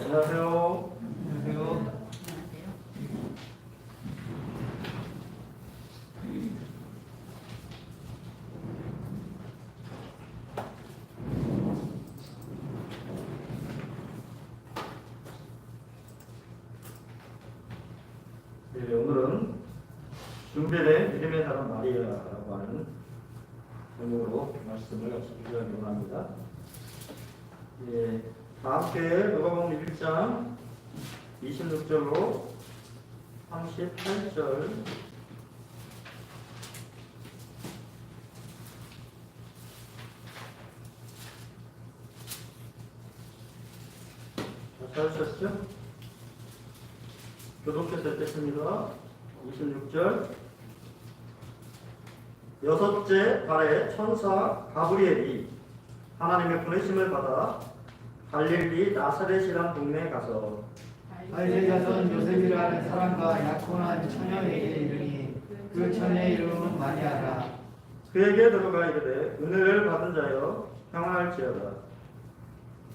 안녕하세요. 안녕하세요. 네, 오늘은 준비된 믿음의 사람 마리아라고 하는 제목으로 말씀을 나누기 원합니다. 예, 다 함께 누가복음 1장 26절로 38절 찾으셨죠? 교독해서 읽겠습니다. 26절 여섯째 달에 천사 가브리엘이 하나님의 보내심을 받아 갈릴리 나사렛이라는 동네에 가서 다윗의 자손 요셉이라는 사람과 약혼한 처녀에게 이르니 그 처녀의 이름은 마리아라. 그에게 들어가 이르되 은혜를 받은 자여 평안할지어다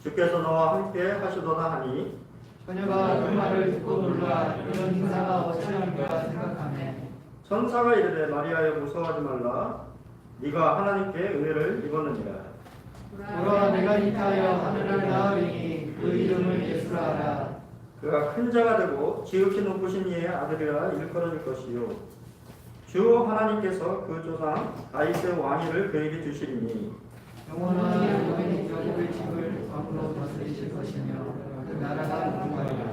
주께서 너와 함께 하시도다 하니 처녀가 그 말을 듣고 놀라 이런 행사가 어찌할까 생각하며 천사가 이르되 마리아여 무서워하지 말라 네가 하나님께 은혜를 입었느니라 보라 내가 잉타하여 하늘을 낳으리니 그 이름을 예수라 하라. 그가 큰 자가 되고 지극히 높으신 이의 아들이라 일컬어질 것이요 주 하나님께서 그 조상 다윗의 왕위를 그에게 주시리니 영원한 영원히 야곱의 집을 왕으로 다스리실 것이며 그 나라가 무궁하리라.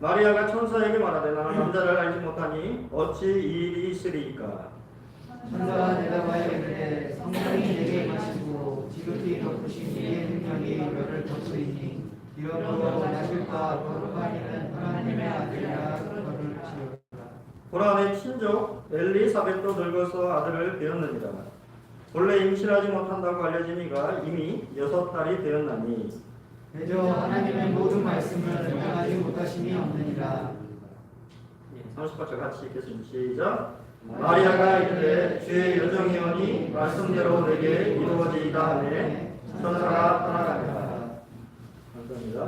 마리아가 천사에게 말하되 나는 남자를 알지 못하니 어찌 이 일이 있으리이까 천사가 대답하여 이르되 성령이 내게 임하시고 지극히 높으신 이의 능력이 너를 덮으리니 이러므로 나실과 거룩한 이는 하나님의 아들이라 너를 지으라. 보라 내 친족 엘리사벳도 늙어서 아들을 배었느니라 본래 임신하지 못한다고 알려진 이가 이미 6달이 되었나니 대저 하나님의 모든 말씀을 명하지 못하심이 없느니라. 30번째 같이 읽겠습니다. 시작. 마리아가 이르되 주의 여정이오니 말씀대로 내게 이루어지이다 하매 천사가 떠나가니라. 감사합니다.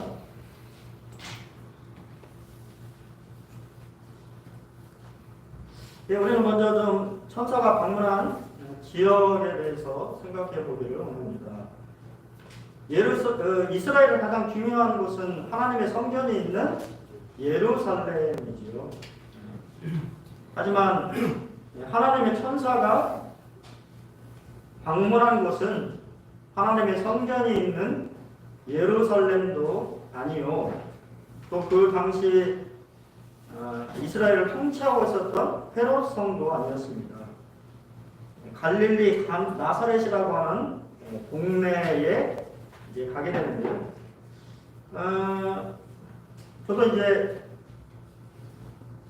네, 우리는 먼저 좀 천사가 방문한 지역에 대해서 생각해 보기를 원합니다. 이스라엘의 가장 중요한 곳은 하나님의 성전이 있는 예루살렘이지요. 하지만 하나님의 천사가 방문한 곳은 하나님의 성전이 있는 예루살렘도 아니요. 또 그 당시 이스라엘을 통치하고 있었던 헤롯 성도 아니었습니다. 갈릴리 나사렛이라고 하는 동네에 이제 가게 되는데요. 저도 이제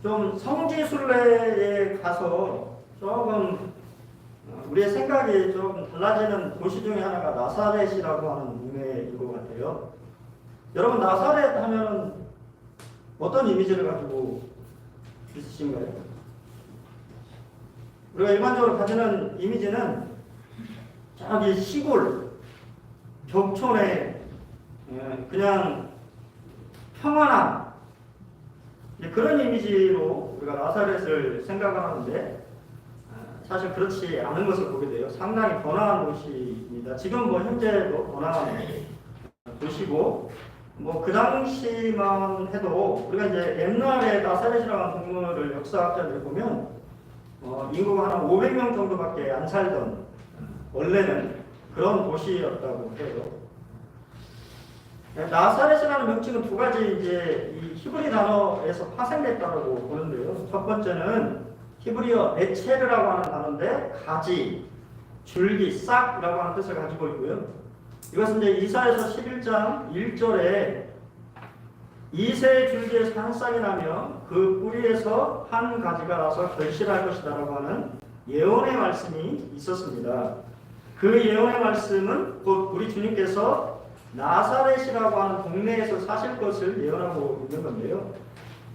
좀 성지순례에 가서 조금 우리의 생각이 조금 달라지는 도시 중에 하나가 나사렛이라고 하는 동네인 것 같아요. 여러분 나사렛 하면 어떤 이미지를 가지고 있으신가요? 우리가 일반적으로 가지는 이미지는 저기 시골 격촌에 그냥 평안한 그런 이미지로 우리가 나사렛을 생각을 하는데 사실 그렇지 않은 것을 보게 돼요. 상당히 번화한 도시입니다. 지금 뭐 현재도 번화한 도시고 뭐 그 당시만 해도 우리가 이제 옛날에 나사렛이라는 동물을 역사학자들이 보면 인구가 한 500명 정도밖에 안 살던 원래는 그런 도시였다고 해요. 나사렛이라는 명칭은 두 가지 이제 이 히브리 단어에서 파생됐다고 보는데요. 첫 번째는 히브리어 네체르라고 하는 단어인데 가지, 줄기, 싹이라고 하는 뜻을 가지고 있고요. 이것은 이제 이사야서 11장 1절에 이새의 줄기에서 한 싹이 나며 그 뿌리에서 한 가지가 나서 결실할 것이다라고 하는 예언의 말씀이 있었습니다. 그 예언의 말씀은 곧 우리 주님께서 나사렛이라고 하는 동네에서 사실 것을 예언하고 있는 건데요.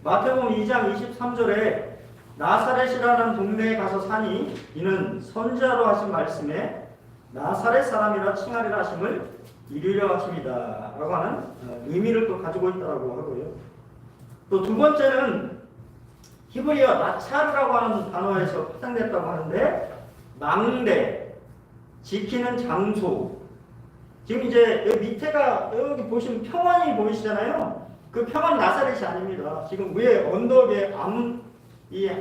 마태복음 2장 23절에 나사렛이라는 동네에 가서 사니 이는 선지자로 하신 말씀에 나사렛 사람이라 칭하리라 하심을 이루려 하십니다 라고 하는 의미를 또 가지고 있다고 하고요. 또 두 번째는 히브리어 나차르라고 하는 단어에서 파생됐다고 하는데, 망대, 지키는 장소. 지금 이제 여기 밑에가 여기 보시면 평원이 보이시잖아요. 그 평원 나사렛이 아닙니다. 지금 위에 언덕에 이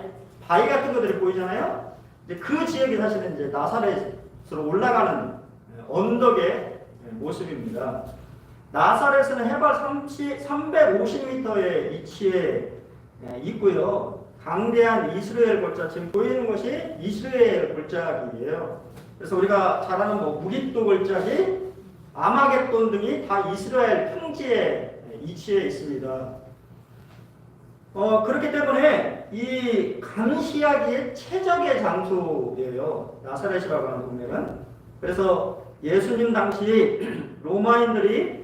바위 같은 것들이 보이잖아요. 이제 그 지역이 사실은 이제 나사렛으로 올라가는 언덕의 모습입니다. 나사렛은 해발 350m의 위치에 있고요. 강대한 이스라엘 골짜, 지금 보이는 것이 이스라엘 골짜기예요. 그래서 우리가 잘 아는 무깃도 골짜기, 아마겟돈 등이 다 이스라엘 평지에 위치해 있습니다. 그렇기 때문에 이 감시하기에 최적의 장소예요. 나사렛이라고 하는 동네는. 그래서 예수님 당시 로마인들이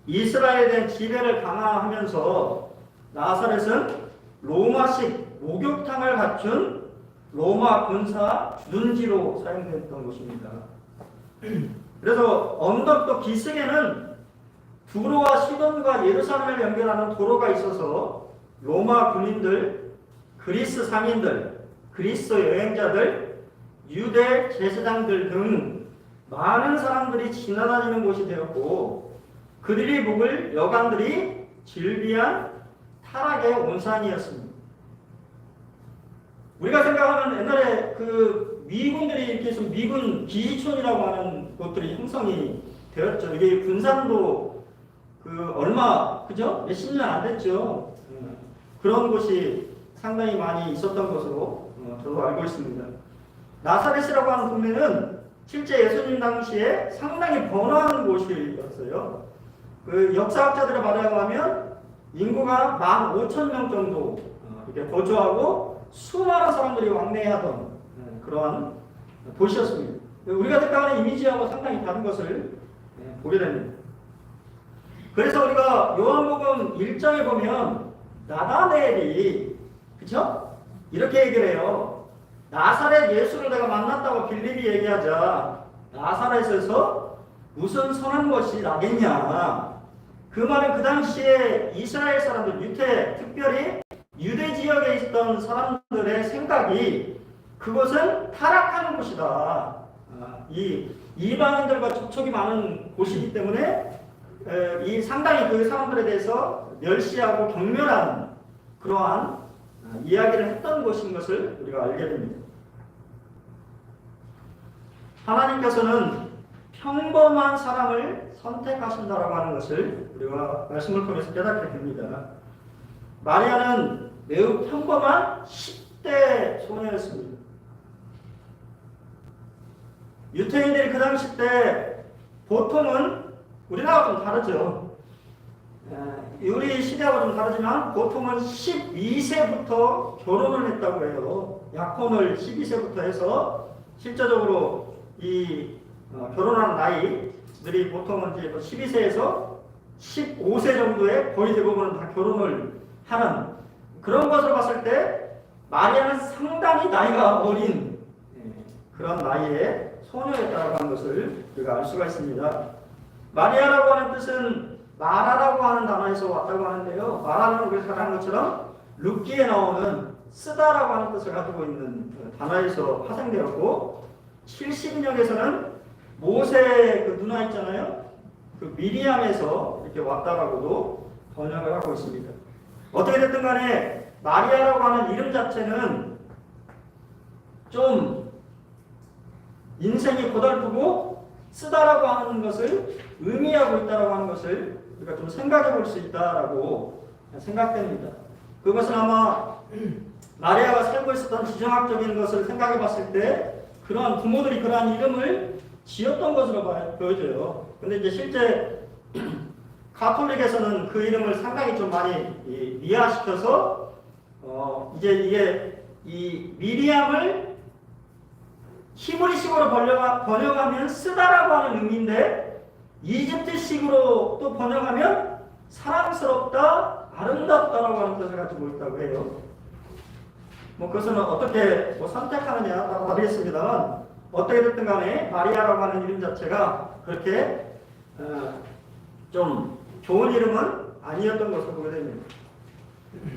이스라엘에 대한 지배를 강화하면서 나사렛은 로마식 목욕탕을 갖춘 로마 군사 주둔지로 사용됐던 곳입니다. 그래서 언덕도 기슭에는 두로와 시돈과 예루살렘을 연결하는 도로가 있어서 로마 군인들, 그리스 상인들, 그리스 여행자들, 유대 제사장들 등 많은 사람들이 지나다니는 곳이 되었고, 그들이 묵을 여관들이 질비한 타락의 온상이었습니다. 우리가 생각하는 옛날에 그 미군들이 이렇게 해서 미군 기지촌이라고 하는 곳들이 형성이 되었죠. 이게 군산도 그죠? 몇십 년 안 됐죠. 그런 곳이 상당히 많이 있었던 것으로 저도 알고 있습니다. 나사렛이라고 하는 동네는 실제 예수님 당시에 상당히 번화한 곳이었어요. 그 역사학자들의 말에 의하면 인구가 15,000명 정도 이렇게 거주하고 수많은 사람들이 왕래하던 그러한 도시였습니다. 우리가 생각하는 이미지하고 상당히 다른 것을 보게 됩니다. 그래서 우리가 요한복음 1장에 보면 나다나엘이, 그쵸? 이렇게 얘기를 해요. 나사렛 예수를 내가 만났다고 빌립이 얘기하자 나사렛에서 무슨 선한 것이 나겠냐. 그 말은 그 당시에 이스라엘 사람들, 특별히 유대 지역에 있던 사람들의 생각이 그것은 타락하는 곳이다. 이 이방인들과 접촉이 많은 곳이기 때문에 상당히 그 사람들에 대해서 멸시하고 경멸하는 그러한 이야기를 했던 것인 것을 우리가 알게 됩니다. 하나님께서는 평범한 사람을 선택하신다라고 하는 것을 우리가 말씀을 통해서 깨닫게 됩니다. 마리아는 매우 평범한 10대 소녀였습니다. 유태인들이 그 당시 때 보통은 우리나라와 좀 다르죠. 우리 시대하고 좀 다르지만 보통은 12세부터 결혼을 했다고 해요. 약혼을 12세부터 해서 실제적으로 이 결혼하는 나이들이 보통은 이제 12세에서 15세 정도에 거의 대부분은 다 결혼을 하는 그런 것으로 봤을 때 마리아는 상당히 나이가 어린 그런 나이에 소녀였다고 하는 것을 우리가 알 수가 있습니다. 마리아라고 하는 뜻은 마라라고 하는 단어에서 왔다고 하는데요. 마라는 우리가 잘 아는 것처럼 룻기에 나오는 쓰다라고 하는 뜻을 가지고 있는 단어에서 파생되었고, 70인역에서는 모세 그 누나 있잖아요. 그 미리암에서 이렇게 왔다라고도 번역을 하고 있습니다. 어떻게 됐든 간에 마리아라고 하는 이름 자체는 좀 인생이 고달프고 쓰다라고 하는 것을 의미하고 있다라고 하는 것을 우리가 좀 생각해 볼 수 있다라고 생각됩니다. 그것은 아마 마리아가 살고 있었던 지정학적인 것을 생각해 봤을 때 그러한 부모들이 그러한 이름을 지었던 것으로 보여져요. 근데 이제 실제 가톨릭에서는 그 이름을 상당히 좀 많이 미화시켜서 이제 이게 이 미리암을 히브리식으로 번역하면 쓰다라고 하는 의미인데, 이집트식으로 또 번역하면 사랑스럽다, 아름답다라고 하는 뜻을 가지고 있다고 해요. 그것은 어떻게 선택하느냐 따라 다르겠습니다만, 어떻게 됐든 간에 마리아라고 하는 이름 자체가 그렇게 좀 좋은 이름은 아니었던 것을 보게 됩니다.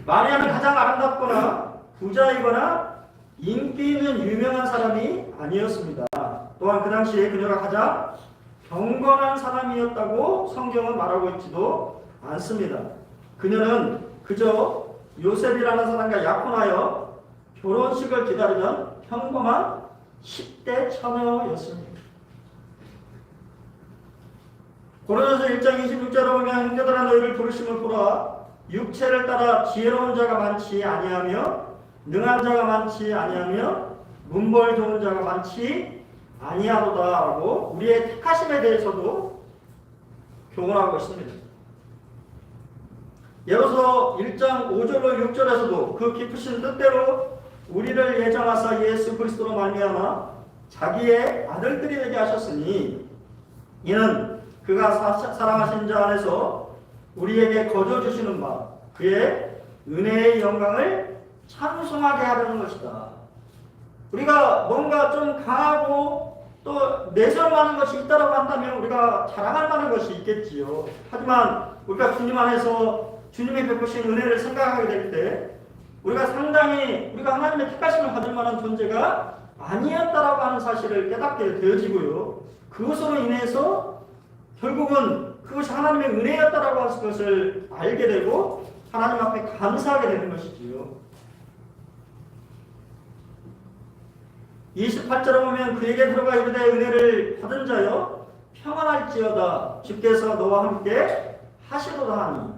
마리아는 가장 아름답거나 부자이거나 인기 있는 유명한 사람이 아니었습니다. 또한 그 당시에 그녀가 가장 경건한 사람이었다고 성경은 말하고 있지도 않습니다. 그녀는 그저 요셉이라는 사람과 약혼하여 결혼식을 기다리던 평범한 10대 처녀였습니다. 고린도서 1장 26절에 보면 형제들아 너희를 부르심을 보라 육체를 따라 지혜로운 자가 많지 아니하며 능한 자가 많지 아니하며 문벌 좋은 자가 많지 아니하도다라고 우리의 택하심에 대해서도 교훈하고 있습니다. 예로서 1장 5절로 6절에서도 그 깊으신 뜻대로 우리를 예정하사 예수 그리스도로 말미암아 자기의 아들들이 되게 하셨으니 이는 그가 사랑하신 자 안에서 우리에게 거저 주시는 바 그의 은혜의 영광을 찬송하게 하려는 것이다. 우리가 뭔가 좀 강하고 또 내세울 만한 것이 있다고 한다면 우리가 자랑할 만한 것이 있겠지요. 하지만 우리가 주님 안에서 주님의 베푸신 은혜를 생각하게 될 때 우리가 상당히 우리가 하나님의 택하심을 받을 만한 존재가 아니었다라고 하는 사실을 깨닫게 되어지고요. 그것으로 인해서 결국은 그것이 하나님의 은혜였다라고 하는 것을 알게 되고 하나님 앞에 감사하게 되는 것이지요. 28절에 보면 그에게 들어가 이르되 은혜를 받은 자여 평안할지어다 주께서 너와 함께 하시도다 하니.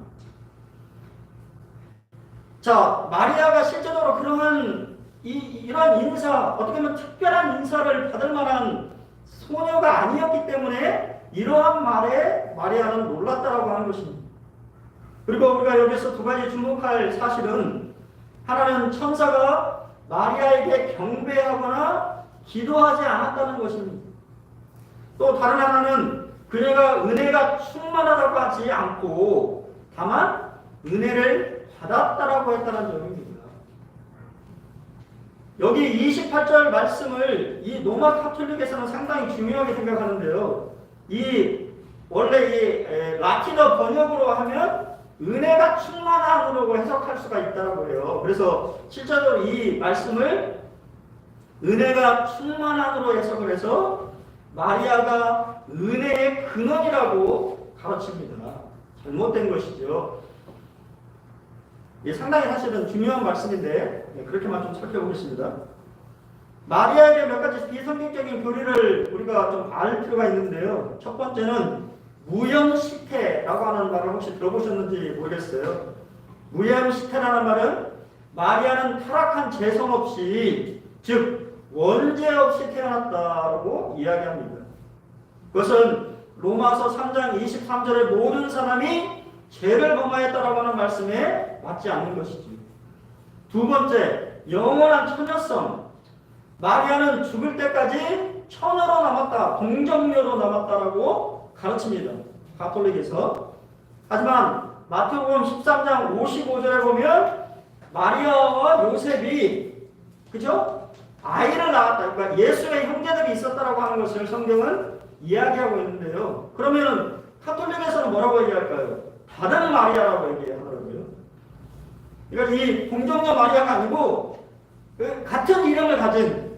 자, 마리아가 실제적으로 그러한 이러한 인사, 어떻게 보면 특별한 인사를 받을 만한 소녀가 아니었기 때문에 이러한 말에 마리아는 놀랐다라고 하는 것입니다. 그리고 우리가 여기서 두 가지 주목할 사실은 하나는 천사가 마리아에게 경배하거나 기도하지 않았다는 것입니다. 또 다른 하나는 그녀가 은혜가 충만하다고 하지 않고 다만 은혜를 받았다라고 했다는 점입니다. 여기 28절 말씀을 이 로마 카톨릭에서는 상당히 중요하게 생각하는데요. 원래 이 라틴어 번역으로 하면 은혜가 충만함으로 해석할 수가 있다고 해요. 그래서 실제로 이 말씀을 은혜가 충만함으로 해석을 해서 마리아가 은혜의 근원이라고 가르칩니다. 잘못된 것이죠. 이게 상당히 사실은 중요한 말씀인데 그렇게만 좀 살펴보겠습니다. 마리아에게 몇 가지 비성경적인 교리를 우리가 좀 알 필요가 있는데요. 첫 번째는 무염시태라고 하는 말을 혹시 들어보셨는지 모르겠어요. 무염시태라는 말은 마리아는 타락한 재성 없이 즉 원죄 없이 태어났다고 이야기합니다. 그것은 로마서 3장 23절의 모든 사람이 죄를 범하였다라고 하는 말씀에 맞지 않는 것이죠. 두 번째, 영원한 처녀성. 마리아는 죽을 때까지 처녀로 남았다, 동정녀로 남았다라고 가르칩니다. 가톨릭에서. 하지만 마태복음 13장 55절에 보면 마리아와 요셉이 그죠? 아이를 낳았다. 그러니까 예수의 형제들이 있었다라고 하는 것을 성경은 이야기하고 있는데요. 그러면 카톨릭에서는 뭐라고 얘기할까요? 다른 마리아라고 얘기하더라고요. 그러니까 이 동정녀 마리아가 아니고 같은 이름을 가진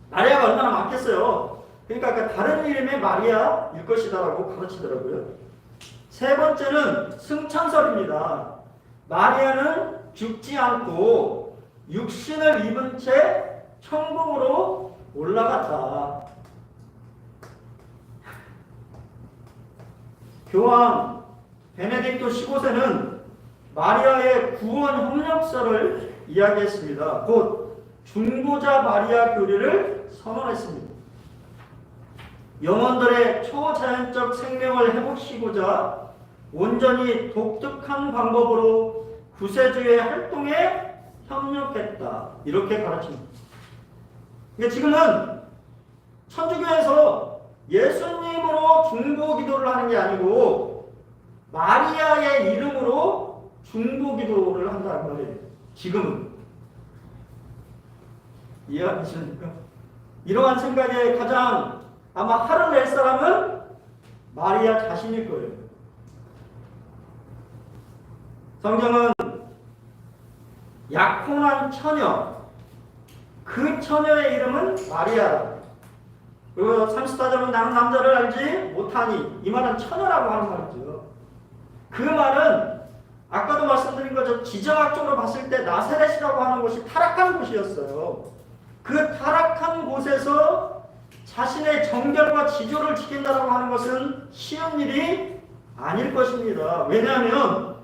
마리아가 얼마나 많겠어요. 그러니까 그 다른 이름의 마리아일 것이다라고 가르치더라고요. 세 번째는 승천설입니다. 마리아는 죽지 않고 육신을 입은 채 천국으로 올라갔다. 교황 베네딕토 15세는 마리아의 구원 협력서를 이야기했습니다. 곧 중보자 마리아 교리를 선언했습니다. 영혼들의 초자연적 생명을 회복시키고자 온전히 독특한 방법으로 구세주의 활동에 협력했다. 이렇게 가르칩니다. 그러니까 지금은 천주교에서 예수님으로 중보 기도를 하는 게 아니고 마리아의 이름으로 중보 기도를 한다는 거예요. 지금은. 이해하시십니까? 이러한 생각에 가장 아마 화를 낼 사람은 마리아 자신일 거예요. 성경은 약혼한 처녀, 그 처녀의 이름은 마리아. 그리고 34절은 나는 남자를 알지 못하니, 이 말은 처녀라고 하는 말이죠. 그 말은 아까도 말씀드린 것처럼 지정학적으로 봤을 때 나사렛이라고 하는 곳이 타락한 곳이었어요. 그 타락한 곳에서 자신의 정결과 지조를 지킨다고 하는 것은 쉬운 일이 아닐 것입니다. 왜냐하면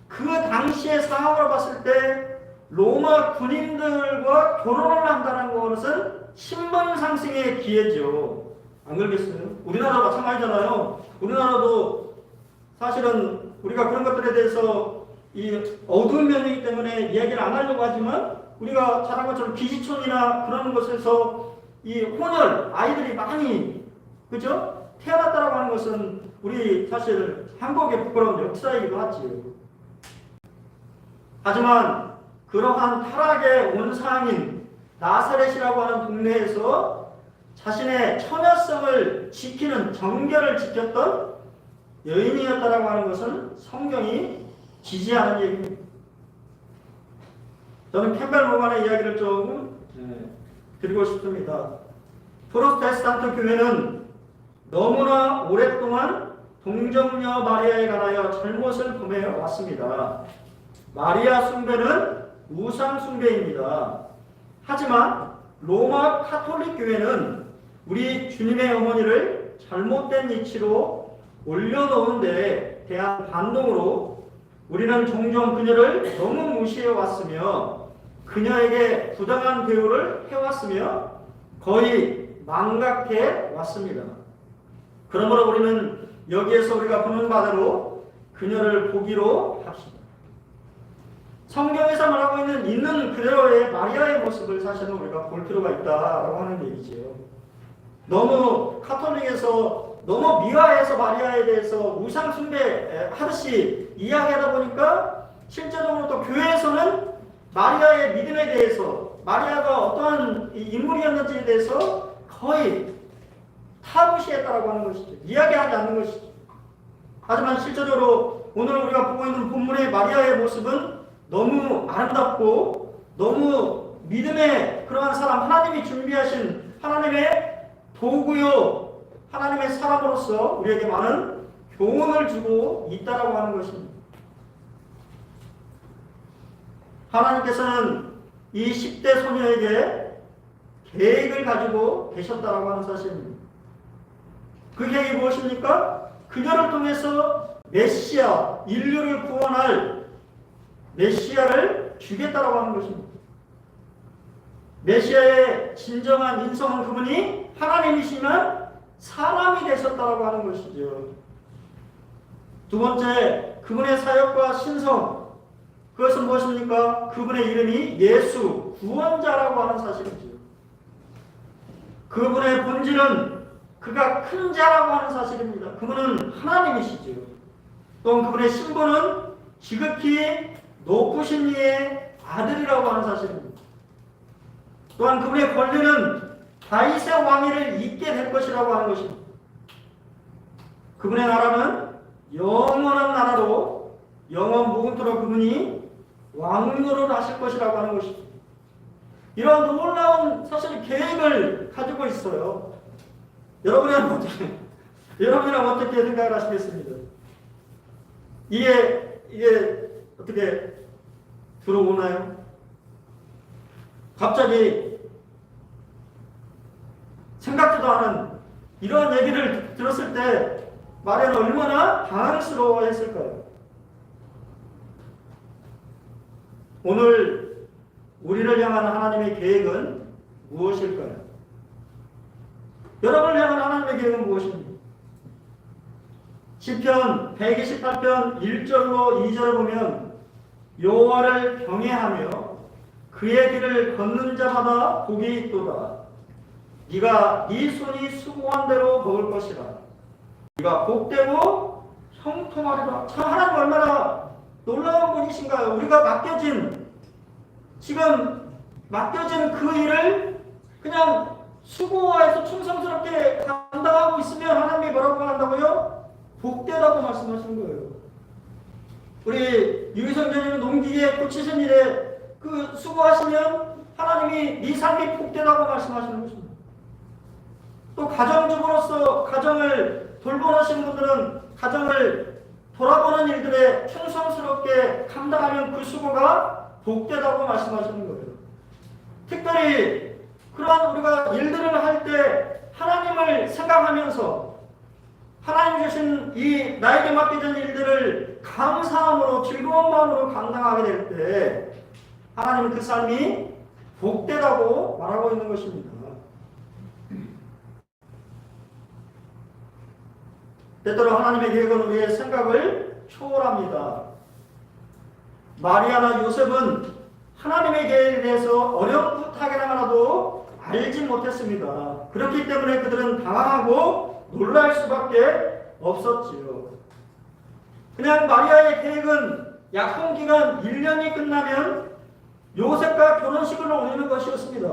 그 당시의 상황을 봤을 때 로마 군인들과 결혼을 한다는 것은 신분 상승의 기회죠. 안 그러겠어요? 우리나라 마찬가지잖아요. 우리나라도 사실은 우리가 그런 것들에 대해서 이 어두운 면이기 때문에 이야기를 안 하려고 하지만, 우리가 잘 아는 것처럼 기지촌이나 그런 곳에서 이 혼혈 아이들이 많이, 그죠? 태어났다라고 하는 것은 우리 사실 한국의 부끄러운 역사이기도 하지요. 하지만 그러한 타락의 원상인 나사렛이라고 하는 동네에서 자신의 처녀성을 지키는, 정결을 지켰던 여인이었다라고 하는 것은 성경이 지지하는 얘기입니다. 저는 캠벨 모간의 이야기를 조금 드리고 싶습니다. 프로테스탄트 교회는 너무나 오랫동안 동정녀 마리아에 관하여 잘못을 범해 왔습니다. 마리아 숭배는 우상 숭배입니다. 하지만 로마 카톨릭 교회는 우리 주님의 어머니를 잘못된 위치로 올려놓은 데 대한 반동으로 우리는 종종 그녀를 너무 무시해 왔으며, 그녀에게 부당한 대우를 해왔으며 거의 망각해 왔습니다. 그러므로 우리는 여기에서 우리가 보는 바대로 그녀를 보기로 합시다. 성경에서 말하고 있는 그대로의 마리아의 모습을 사실은 우리가 볼 필요가 있다라고 하는 얘기지요. 너무 카톨릭에서 너무 미화해서 마리아에 대해서 우상 숭배 하듯이 이야기하다 보니까 실제적으로 또 교회에서는 마리아의 믿음에 대해서, 마리아가 어떠한 인물이었는지에 대해서 거의 타부시했다라고 하는 것이죠. 이야기하지 않는 것이죠. 하지만 실제적으로 오늘 우리가 보고 있는 본문의 마리아의 모습은 너무 아름답고 너무 믿음의 그러한 사람, 하나님이 준비하신 하나님의 도구요, 하나님의 사람으로서 우리에게 많은 교훈을 주고 있다라고 하는 것입니다. 하나님께서는 이 10대 소녀에게 계획을 가지고 계셨다라고 하는 사실입니다. 그 계획이 무엇입니까? 그녀를 통해서 메시아, 인류를 구원할 메시아를 주겠다라고 하는 것입니다. 메시아의 진정한 인성은 그분이 하나님이시면 사람이 되셨다라고 하는 것이죠. 두 번째, 그분의 사역과 신성, 그것은 무엇입니까? 그분의 이름이 예수, 구원자라고 하는 사실이죠. 그분의 본질은 그가 큰 자라고 하는 사실입니다. 그분은 하나님이시죠. 또 그분의 신분은 지극히 높으신 이의 아들이라고 하는 사실입니다. 또한 그분의 권리는 다윗의 왕위를 잇게 될 것이라고 하는 것입니다. 그분의 나라는 영원한 나라로 영원 무궁토록 그분이 왕노를 하실 것이라고 하는 것입니다. 이러한 놀라운 사실 계획을 가지고 있어요. 여러분이라면 어떻게 생각을 하시겠습니다? 이게 어떻게 들어오나요? 갑자기 생각지도 않은 이러한 얘기를 들었을 때 마리아는 얼마나 당황스러워했을까요? 오늘 우리를 향한 하나님의 계획은 무엇일까요? 여러분을 향한 하나님의 계획은 무엇입니까? 시편 128편 1절로 2절을 보면 여호와를 경외하며 그의 길을 걷는 자마다 복이 있도다. 네가 네 손이 수고한 대로 먹을 것이라. 네가 복되고 형통하리라. 참 하나님 얼마나 놀라운 분이신가요? 우리가 맡겨진 그 일을 그냥 수고해서 충성스럽게 감당하고 있으면 하나님이 뭐라고 한다고요? 복되다고 말씀하시는 거예요. 우리 유희성전님 농기계 고치신 일에 그 수고하시면 하나님이 네 삶이 복되다고 말씀하시는 것입니다. 또 가정주부로서 가정을 돌보시는 분들은 가정을 돌아보는 일들에 충성스럽게 감당하면 그 수고가 복되다고 말씀하시는 거예요. 특별히 그러한 우리가 일들을 할 때 하나님을 생각하면서 하나님 주신 이 나에게 맡겨진 일들을 감사함으로 즐거운 마음으로 감당하게 될 때 하나님은 그 삶이 복되다고 말하고 있는 것입니다. 때때로 하나님의 계획은 우리의 생각을 초월합니다. 마리아나 요셉은 하나님의 계획에 대해서 어렴풋하게나 하나도 알지 못했습니다. 그렇기 때문에 그들은 당황하고 놀랄 수밖에 없었지요. 그냥 마리아의 계획은 약혼기간 1년이 끝나면 요셉과 결혼식을 올리는 것이었습니다.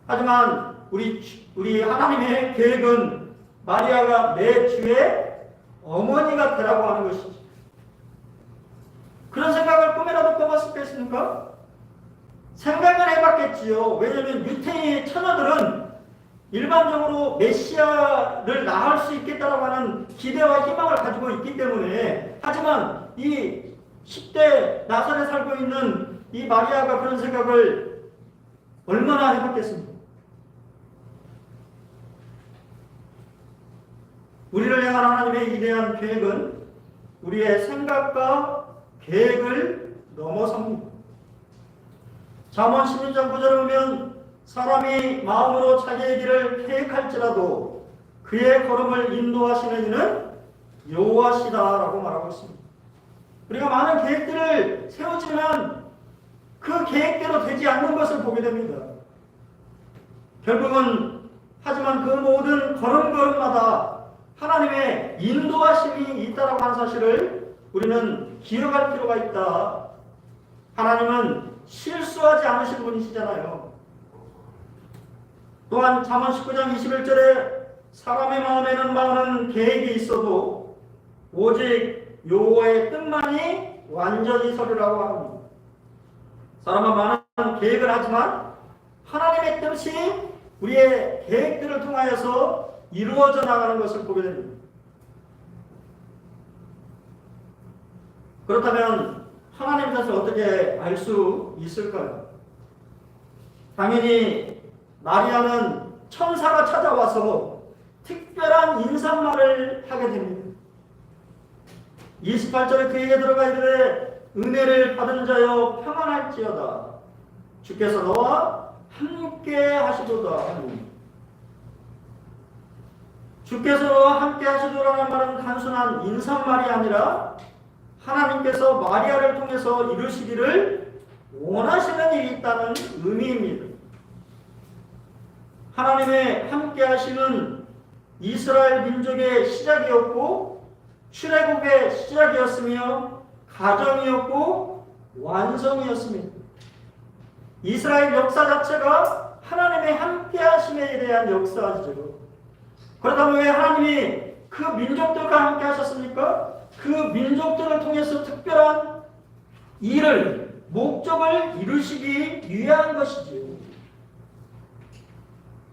하지만 우리 하나님의 계획은 마리아가 내 주의 어머니가 되라고 하는 것이죠. 그런 생각을 꿈에라도 꿔봤을 때 있습니까? 생각은 해봤겠지요. 왜냐하면 유태인의 처녀들은 일반적으로 메시아를 낳을 수 있겠다라고 하는 기대와 희망을 가지고 있기 때문에. 하지만 이 10대 나사렛에 살고 있는 이 마리아가 그런 생각을 얼마나 해봤겠습니까? 우리를 향한 하나님의 위대한 계획은 우리의 생각과 계획을 넘어섭니다. 잠언 16장 9절에 보면 사람이 마음으로 자기의 길을 계획할지라도 그의 걸음을 인도하시는 이는 여호와시다라고 말하고 있습니다. 우리가 많은 계획들을 세우지만 그 계획대로 되지 않는 것을 보게 됩니다. 결국은 하지만 그 모든 걸음걸음마다 하나님의 인도하심이 있다라고 하는 사실을 우리는 기억할 필요가 있다. 하나님은 실수하지 않으신 분이시잖아요. 또한 잠언 19장 21절에 사람의 마음에는 많은 계획이 있어도 오직 여호와의 뜻만이 완전히 서리라고 합니다. 사람은 많은 계획을 하지만 하나님의 뜻이 우리의 계획들을 통하여서 이루어져 나가는 것을 보게 됩니다. 그렇다면 하나님의 뜻을 어떻게 알 수 있을까요? 당연히 마리아는 천사가 찾아와서 특별한 인사말을 하게 됩니다. 28절에 그에게 들어가 이르되 은혜를 받은 자여 평안할지어다 주께서 너와 함께 하시도다 하니, 주께서 너와 함께 하시도라는 말은 단순한 인사말이 아니라 하나님께서 마리아를 통해서 이루시기를 원하시는 일이 있다는 의미입니다. 하나님의 함께 하심은 이스라엘 민족의 시작이었고 출애굽의 시작이었으며 가정이었고 완성이었습니다. 이스라엘 역사 자체가 하나님의 함께 하심에 대한 역사죠. 그렇다면 왜 하나님이 그 민족들과 함께 하셨습니까? 그 민족들을 통해서 특별한 일을, 목적을 이루시기 위한 것이지요.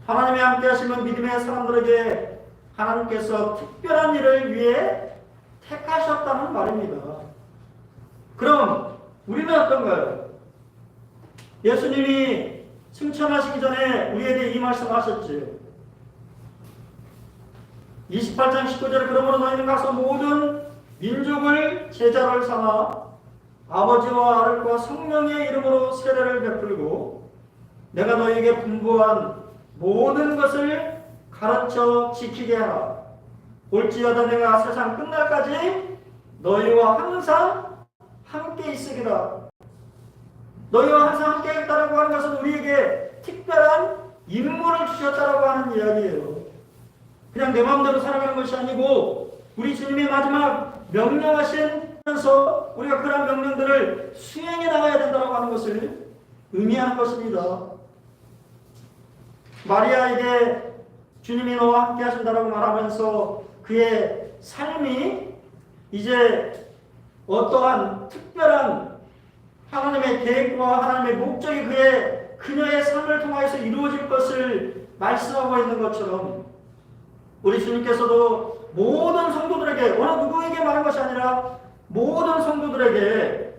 하나님의 함께 하심은 믿음의 사람들에게 하나님께서 특별한 일을 위해 택하셨다는 말입니다. 그럼 우리는 어떤가요? 예수님이 승천하시기 전에 우리에게 이 말씀을 하셨지요. 28장 19절에 그러므로 너희는 가서 모든 민족을 제자를 삼아 아버지와 아들과 성령의 이름으로 세례를 베풀고 내가 너희에게 분부한 모든 것을 가르쳐 지키게 하라. 올지어다 내가 세상 끝날까지 너희와 항상 함께 있으리라. 너희와 항상 함께 있다라고 하는 것은 우리에게 특별한 임무를 주셨다라고 하는 이야기예요. 그냥 내 마음대로 살아가는 것이 아니고 우리 주님의 마지막 명령하시면서 우리가 그런 명령들을 수행해 나가야 된다고 하는 것을 의미하는 것입니다. 마리아에게 주님이 너와 함께 하신다라고 말하면서 그의 삶이 이제 어떠한 특별한 하나님의 계획과 하나님의 목적이 그녀의 삶을 통하여서 이루어질 것을 말씀하고 있는 것처럼 우리 주님께서도 모든 성도들에게 어느 누구에게 말한 것이 아니라 모든 성도들에게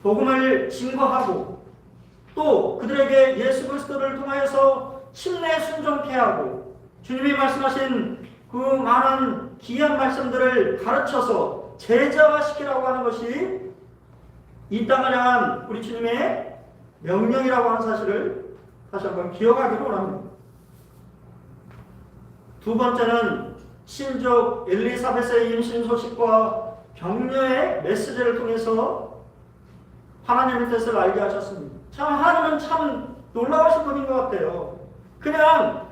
복음을 증거하고 또 그들에게 예수 그리스도를 통하여서 침례 순종케 하고 주님이 말씀하신 그 많은 귀한 말씀들을 가르쳐서 제자화시키라고 하는 것이 이 땅을 향한 우리 주님의 명령이라고 하는 사실을 다시 한번 기억하기를 원합니다. 두 번째는 신족 엘리사벳의 임신 소식과 격려의 메시지를 통해서 하나님의 뜻을 알게 하셨습니다. 참 하나님은 참 놀라우신 분인 것 같아요. 그냥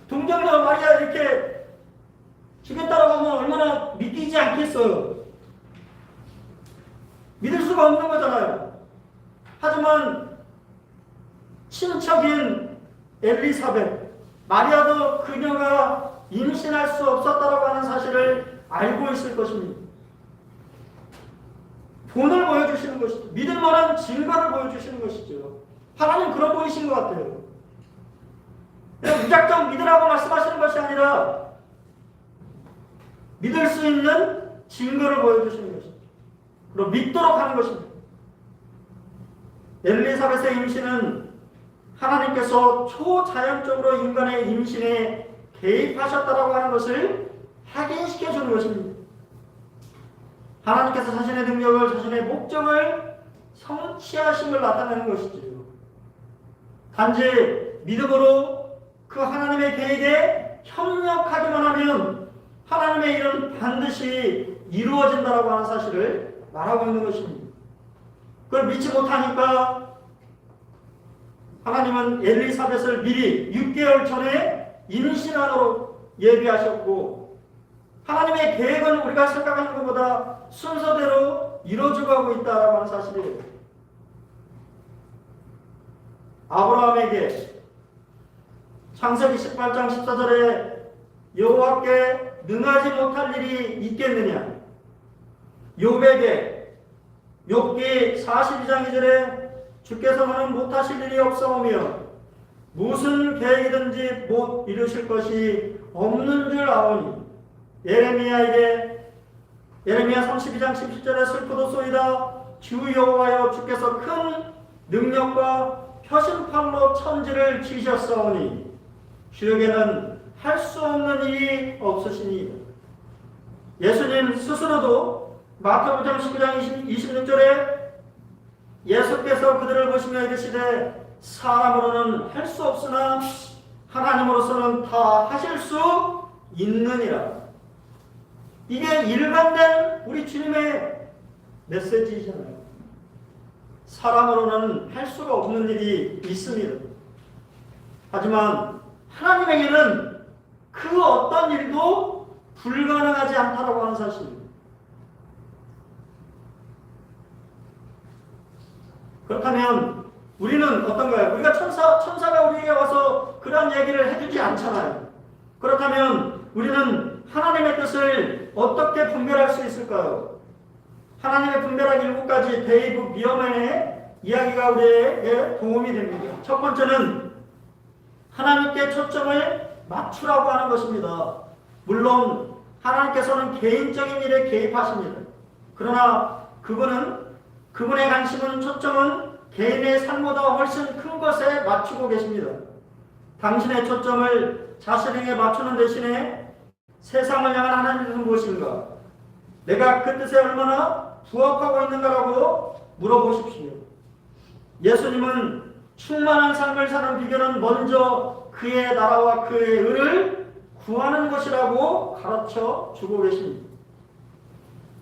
동정녀 마리아 이렇게 죽였다라고 하면 얼마나 믿기지 않겠어요. 믿을 수가 없는 거잖아요. 하지만 친척인 엘리사벳, 마리아도 그녀가 임신할 수 없었다라고 하는 사실을 알고 있을 것입니다. 본을 보여주시는 것이죠. 믿을 만한 증거를 보여주시는 것이죠. 하나님 그런 분이신 것 같아요. 그냥 무작정 믿으라고 말씀하시는 것이 아니라 믿을 수 있는 증거를 보여주시는 것이죠. 그리고 믿도록 하는 것입니다. 엘리사벳의 임신은 하나님께서 초자연적으로 인간의 임신에 개입하셨다라고 하는 것을 확인시켜 주는 것입니다. 하나님께서 자신의 능력을, 자신의 목적을 성취하심을 나타내는 것이지요. 단지 믿음으로 그 하나님의 계획에 협력하기만 하면 하나님의 일은 반드시 이루어진다라고 하는 사실을 말하고 있는 것입니다. 그걸 믿지 못하니까 하나님은 엘리사벳을 미리 6개월 전에 임신하도록 예비하셨고 하나님의 계획은 우리가 생각하는 것보다 순서대로 이루어져 가고 있다라고 하는 사실이에요. 아브라함에게 창세기 18장 14절에 여호와께 능하지 못할 일이 있겠느냐. 욥에게 욥기 42장 2절에 주께서는 못하실 일이 없사오며 무슨 계획이든지 못 이루실 것이 없는 줄 아오니. 예레미야에게 예레미야 32장 17절에 슬프도소이다. 주 여호와여 주께서 큰 능력과 표심팔로 천지를 지으셨사오니 주에게는 할 수 없는 일이 없으시니. 예수님 스스로도 마태복음 19장 26절에 예수께서 그들을 보시며 이르시되 사람으로는 할 수 없으나 하나님으로서는 다 하실 수 있느니라. 이게 일관된 우리 주님의 메시지이잖아요. 사람으로는 할 수가 없는 일이 있습니다. 하지만 하나님에게는 그 어떤 일도 불가능하지 않다라고 하는 사실입니다. 그렇다면 우리는 어떤가요? 우리가 천사가 우리에게 와서 그런 얘기를 해주지 않잖아요. 그렇다면 우리는 하나님의 뜻을 어떻게 분별할 수 있을까요? 하나님의 분별하기 7가지 데이브 미어맨의 이야기가 우리에게 도움이 됩니다. 첫 번째는 하나님께 초점을 맞추라고 하는 것입니다. 물론 하나님께서는 개인적인 일에 개입하십니다. 그러나 그분의 관심은 초점은 개인의 삶보다 훨씬 큰 것에 맞추고 계십니다. 당신의 초점을 자신에게 맞추는 대신에 세상을 향한 하나님의 뜻은 무엇인가? 내가 그 뜻에 얼마나 부합하고 있는가라고 물어보십시오. 예수님은 충만한 삶을 사는 비결은 먼저 그의 나라와 그의 의를 구하는 것이라고 가르쳐 주고 계십니다.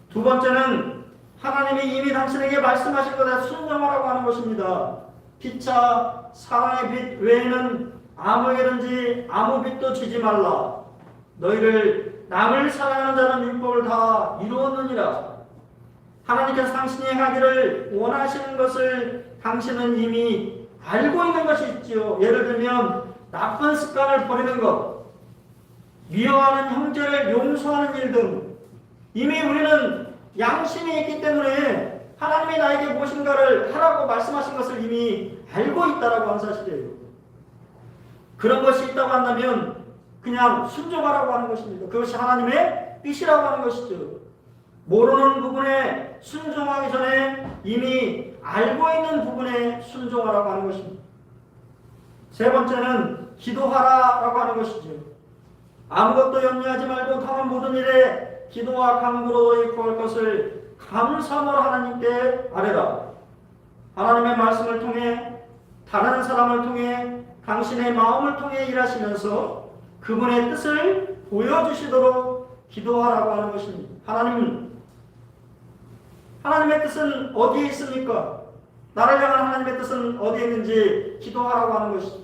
두 번째는 하나님이 이미 당신에게 말씀하신 것에 순종하라고 하는 것입니다. 피차 사랑의 빛 외에는 아무에게든지 아무 빛도 주지 말라. 너희를 남을 사랑하는 자는 율법을 다 이루었느니라. 하나님께서 당신이 하기를 원하시는 것을 당신은 이미 알고 있는 것이 있지요. 예를 들면 나쁜 습관을 버리는 것, 미워하는 형제를 용서하는 일 등 이미 우리는 양심이 있기 때문에 하나님이 나에게 무엇인가를 하라고 말씀하신 것을 이미 알고 있다라고 하는 사실이에요. 그런 것이 있다고 한다면 그냥 순종하라고 하는 것입니다. 그것이 하나님의 뜻이라고 하는 것이죠. 모르는 부분에 순종하기 전에 이미 알고 있는 부분에 순종하라고 하는 것입니다. 세 번째는 기도하라라고 하는 것이죠. 아무것도 염려하지 말고 다만 모든 일에 기도와 간구로 너희 구할 것을 감사함으로 하나님께 아뢰라. 하나님의 말씀을 통해 다른 사람을 통해 당신의 마음을 통해 일하시면서 그분의 뜻을 보여주시도록 기도하라고 하는 것입니다. 하나님의 뜻은 어디에 있습니까? 나를 향한 하나님의 뜻은 어디에 있는지 기도하라고 하는 것이죠.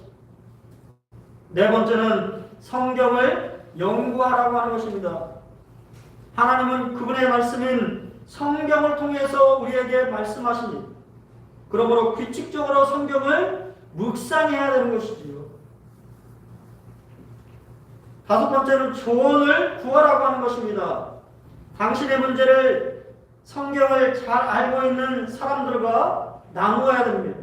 네 번째는 성경을 연구하라고 하는 것입니다. 하나님은 그분의 말씀인 성경을 통해서 우리에게 말씀하십니다. 그러므로 규칙적으로 성경을 묵상해야 되는 것이지요. 다섯 번째는 조언을 구하라고 하는 것입니다. 당신의 문제를 성경을 잘 알고 있는 사람들과 나누어야 됩니다.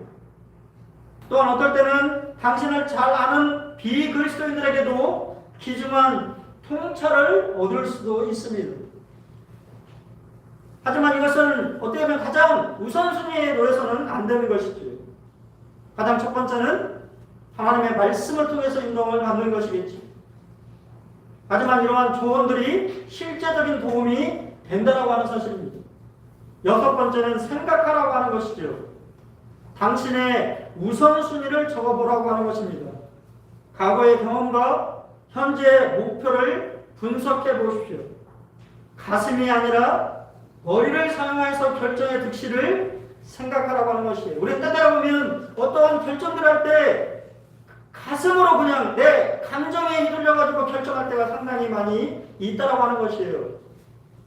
또한 어떨 때는 당신을 잘 아는 비그리스도인들에게도 귀중한 통찰을 얻을 수도 있습니다. 하지만 이것은 어떻게 보면 가장 우선순위에 놓여서는 안 되는 것이죠. 가장 첫 번째는 하나님의 말씀을 통해서 인도를 받는 것이겠지. 하지만 이러한 조언들이 실제적인 도움이 된다라고 하는 사실입니다. 여섯 번째는 생각하라고 하는 것이죠. 당신의 우선순위를 적어보라고 하는 것입니다. 과거의 경험과 현재의 목표를 분석해 보십시오. 가슴이 아니라 머리를 사용해서 결정의 득실을 생각하라고 하는 것이에요. 우리 때때로 보면 어떠한 결정들을 할 때 가슴으로 그냥 내 감정에 휘둘려가지고 결정할 때가 상당히 많이 있다라고 하는 것이에요.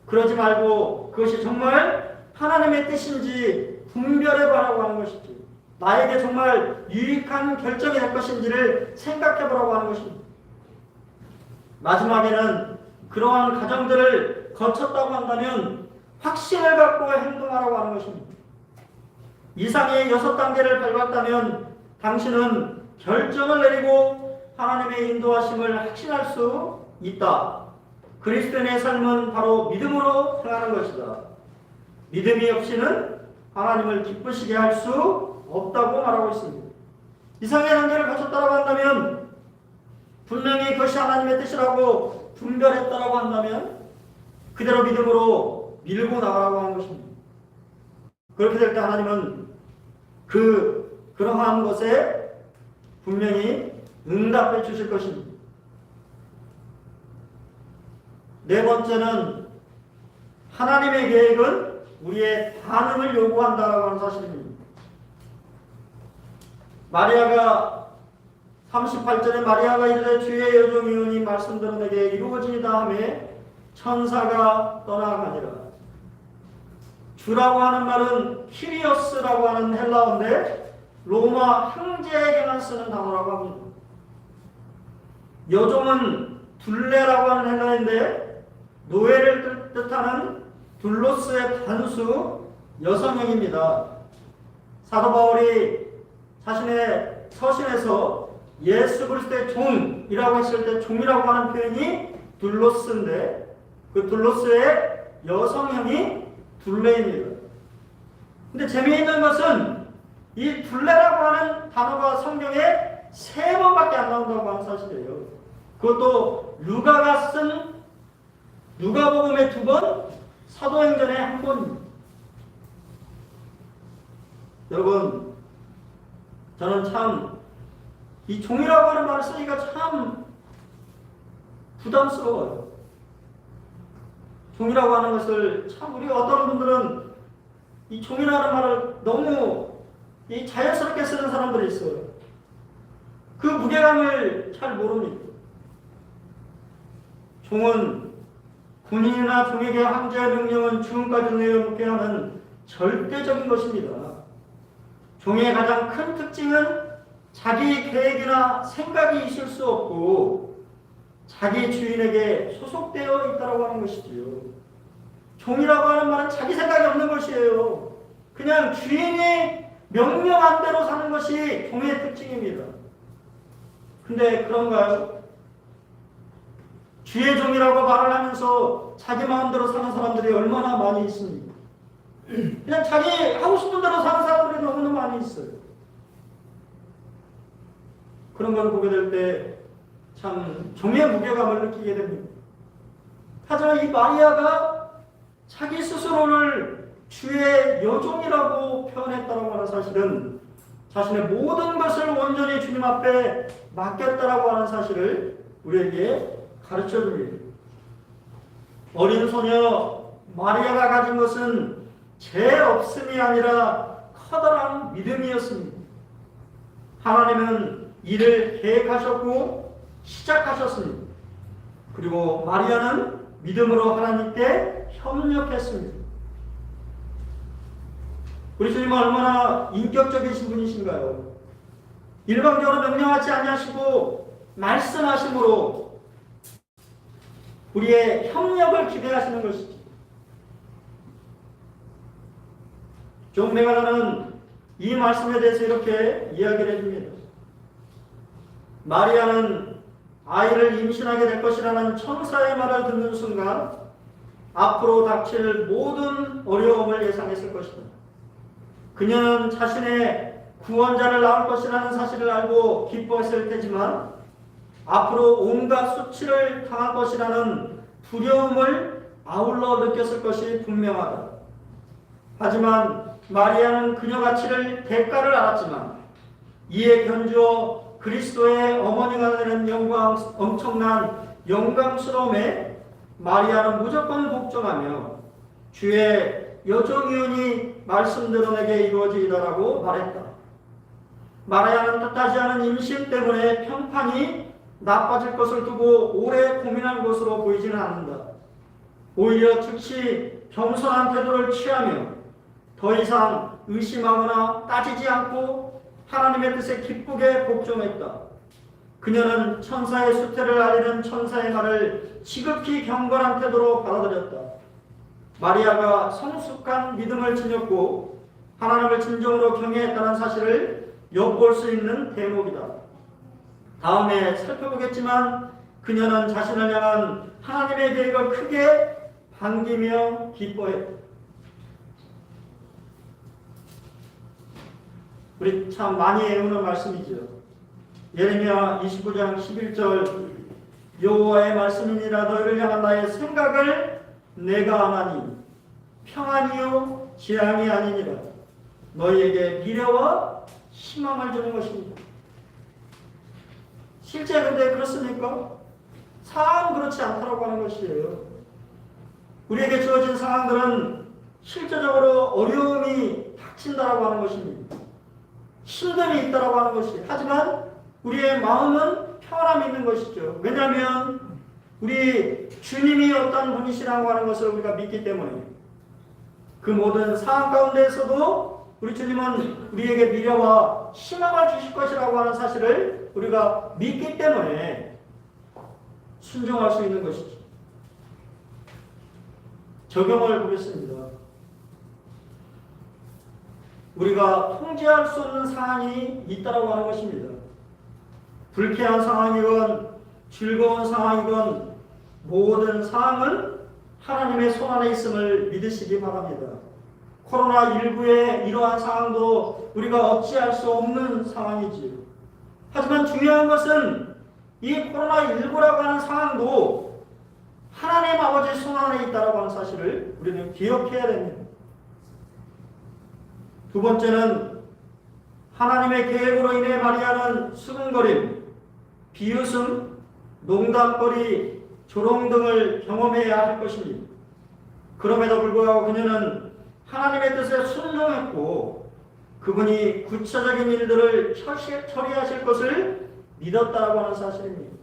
그러지 말고 그것이 정말 하나님의 뜻인지 분별해보라고 하는 것이죠. 나에게 정말 유익한 결정이 될 것인지를 생각해보라고 하는 것입니다. 마지막에는 그러한 과정들을 거쳤다고 한다면 확신을 갖고 행동하라고 하는 것입니다. 이상의 6단계를 밟았다면 당신은 결정을 내리고 하나님의 인도하심을 확신할 수 있다. 그리스도인의 삶은 바로 믿음으로 행하는 것이다. 믿음이 없이는 하나님을 기쁘시게 할 수 없다고 말하고 있습니다. 이상의 단계를 거쳤다고 한다면 분명히 그것이 하나님의 뜻이라고 분별했다고 한다면 그대로 믿음으로 밀고 나가라고 하는 것입니다. 그렇게 될 때 하나님은 그러한 것에 분명히 응답해 주실 것입니다. 네 번째는 하나님의 계획은 우리의 반응을 요구한다라고 하는 사실입니다. 마리아가 38절에 마리아가 이르되 주의 여종이오니 말씀대로 내게 이루어지이다 하매 천사가 떠나가니라. 주라고 하는 말은 키리오스라고 하는 헬라어인데 로마 황제에게만 쓰는 단어라고 합니다. 여종은 둘레라고 하는 헬라어인데 노예를 뜻하는 둘로스의 단수 여성형입니다. 사도 바울이 자신의 서신에서 예수 그리스도의 종이라고 했을 때 종이라고 하는 표현이 둘로스인데 그 둘로스의 여성형이 둘레입니다. 근데 재미있는 것은 이 둘레라고 하는 단어가 성경에 3번밖에 안 나온다고 하는 사실이에요. 그것도 루가가 쓴 누가복음에 2번, 사도행전에 1번입니다. 여러분, 저는 참 이 종이라고 하는 말을 쓰기가 참 부담스러워요. 종이라고 하는 것을 참 우리 어떤 분들은 이 종이라는 말을 너무 자연스럽게 쓰는 사람들이 있어요. 그 무게감을 잘 모릅니다. 종은 군인이나 종에게 황제의 명령은 죽음까지 내어놓게 하는 절대적인 것입니다. 종의 가장 큰 특징은 자기 계획이나 생각이 있을 수 없고 자기 주인에게 소속되어 있다고 하는 것이지요. 종이라고 하는 말은 자기 생각이 없는 것이에요. 그냥 주인이 명령한 대로 사는 것이 종의 특징입니다. 근데 그런가요? 주의 종이라고 말을 하면서 자기 마음대로 사는 사람들이 얼마나 많이 있습니까? 그냥 자기 하고 싶은 대로 사는 사람들이 너무나 많이 있어요. 그런 걸 보게 될 때 참 종의 무게감을 느끼게 됩니다. 하지만 이 마리아가 자기 스스로를 주의 여종이라고 표현했다고 하는 사실은 자신의 모든 것을 온전히 주님 앞에 맡겼다라고 하는 사실을 우리에게 가르쳐 줍니다. 어린 소녀 마리아가 가진 것은 죄 없음이 아니라 커다란 믿음이었습니다. 하나님은 일을 계획하셨고 시작하셨습니다. 그리고 마리아는 믿음으로 하나님께 협력했습니다. 우리 주님은 얼마나 인격적이신 분이신가요? 일방적으로 명령하지 아니하시고 말씀하심으로 우리의 협력을 기대하시는 것이죠. 존 메갈러는 이 말씀에 대해서 이렇게 이야기를 해줍니다. 마리아는 아이를 임신하게 될 것이라는 천사의 말을 듣는 순간 앞으로 닥칠 모든 어려움을 예상했을 것이다. 그녀는 자신의 구원자를 낳을 것이라는 사실을 알고 기뻐했을 테지만 앞으로 온갖 수치를 당할 것이라는 두려움을 아울러 느꼈을 것이 분명하다. 하지만 마리아는 그녀가 치를 대가를 알았지만 이에 견주어 그리스도의 어머니가 되는 엄청난 영광스러움에 마리아는 무조건 복종하며 주의 여종이오니 말씀대로 내게 이루어지이다라고 말했다. 마리아는 뜻하지 않은 임신 때문에 평판이 나빠질 것을 두고 오래 고민한 것으로 보이지는 않는다. 오히려 즉시 겸손한 태도를 취하며 더 이상 의심하거나 따지지 않고 하나님의 뜻에 기쁘게 복종했다. 그녀는 천사의 수태를 알리는 천사의 말을 지극히 경건한 태도로 받아들였다. 마리아가 성숙한 믿음을 지녔고 하나님을 진정으로 경외했다는 사실을 엿볼 수 있는 대목이다. 다음에 살펴보겠지만 그녀는 자신을 향한 하나님의 계획을 크게 반기며 기뻐했다. 우리 참 많이 외우는 말씀이죠. 예레미야 29장 11절 여호와의 말씀이니라 너희를 향한 나의 생각을 내가 아나니 평안이요 재앙이 아니니라 너희에게 미래와 희망을 주는 것입니다. 실제 근데 그렇습니까? 상황은 그렇지 않다고 하는 것이에요. 우리에게 주어진 상황들은 실제적으로 어려움이 닥친다라고 하는 것입니다. 힘듦이 있다라고 하는 것이. 하지만 우리의 마음은 평안함이 있는 것이죠. 왜냐하면 우리 주님이 어떤 분이시라고 하는 것을 우리가 믿기 때문에 그 모든 상황 가운데에서도 우리 주님은 우리에게 미래와 희망을 주실 것이라고 하는 사실을 우리가 믿기 때문에 순종할 수 있는 것이죠. 적용을 보겠습니다. 우리가 통제할 수 없는 상황이 있다고 하는 것입니다. 불쾌한 상황이건 즐거운 상황이건 모든 상황은 하나님의 손 안에 있음을 믿으시기 바랍니다. 코로나19의 이러한 상황도 우리가 어찌할 수 없는 상황이지요. 하지만 중요한 것은 이 코로나19라고 하는 상황도 하나님 아버지의 손 안에 있다고 하는 사실을 우리는 기억해야 됩니다. 두 번째는 하나님의 계획으로 인해 마리아는 수근거림, 비웃음, 농담거리, 조롱 등을 경험해야 할 것입니다. 그럼에도 불구하고 그녀는 하나님의 뜻에 순종했고 그분이 구체적인 일들을 처리하실 것을 믿었다라고 하는 사실입니다.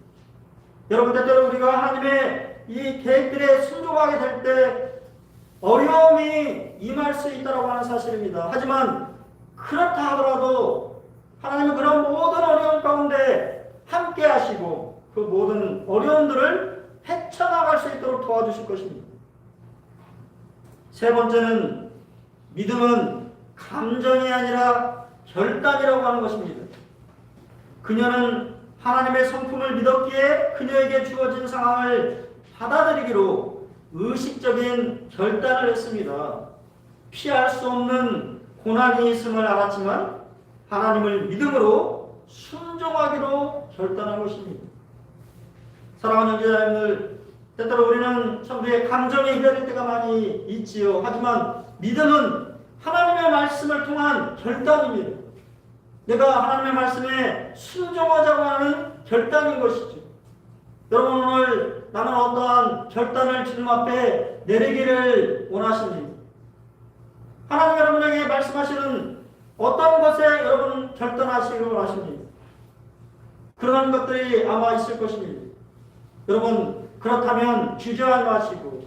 여러분, 때때로 우리가 하나님의 이 계획들에 순종하게 될 때 어려움이 임할 수 있다고 하는 사실입니다. 하지만 그렇다 하더라도 하나님은 그런 모든 어려움 가운데 함께 하시고 그 모든 어려움들을 헤쳐나갈 수 있도록 도와주실 것입니다. 세 번째는 믿음은 감정이 아니라 결단이라고 하는 것입니다. 그녀는 하나님의 성품을 믿었기에 그녀에게 주어진 상황을 받아들이기로 의식적인 결단을 했습니다. 피할 수 없는 고난이 있음을 알았지만 하나님을 믿음으로 순종하기로 결단한 것입니다. 사랑하는 형제자매들, 때때로 우리는 성도의 감정에 휘둘릴 때가 많이 있지요. 하지만 믿음은 하나님의 말씀을 통한 결단입니다. 내가 하나님의 말씀에 순종하자고 하는 결단인 것이죠. 여러분, 오늘 나는 어떠한 결단을 주님 앞에 내리기를 원하십니다. 하나님 여러분에게 말씀하시는 어떤 것에 여러분 결단하시기를 원하십니다. 그런 것들이 아마 있을 것입니다. 여러분, 그렇다면 주저하지 마시고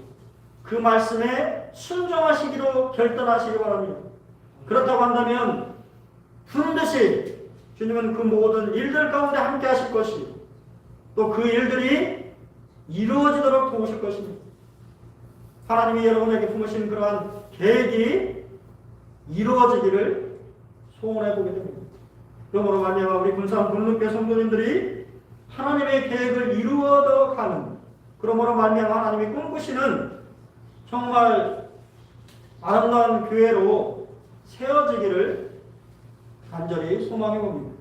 그 말씀에 순종하시기로 결단하시기 바랍니다. 그렇다고 한다면 분듯이 주님은 그 모든 일들 가운데 함께 하실 것이고 또 그 일들이 이루어지도록 도우실 것입니다. 하나님이 여러분에게 품으신 그러한 계획이 이루어지기를 소원해 보게 됩니다. 그러므로 말미암아 우리 군산 분릉교 성도님들이 하나님의 계획을 이루어도 가는, 그러므로 말미암아 하나님이 꿈꾸시는 정말 아름다운 교회로 세워지기를 간절히 소망해 봅니다.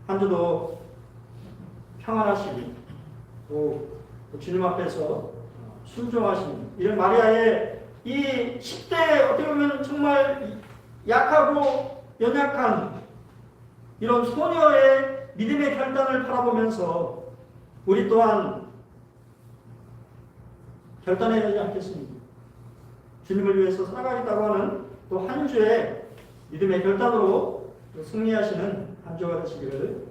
한 주도 평안하시기, 또 주님 앞에서 순종하시는 이런 마리아의 이 10대에 어떻게 보면 정말 약하고 연약한 이런 소녀의 믿음의 결단을 바라보면서 우리 또한 결단해야 되지 않겠습니까? 주님을 위해서 살아가겠다고 하는 또 한 주의 믿음의 결단으로 승리하시는 한 주가 되시기를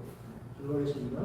기도하겠습니다.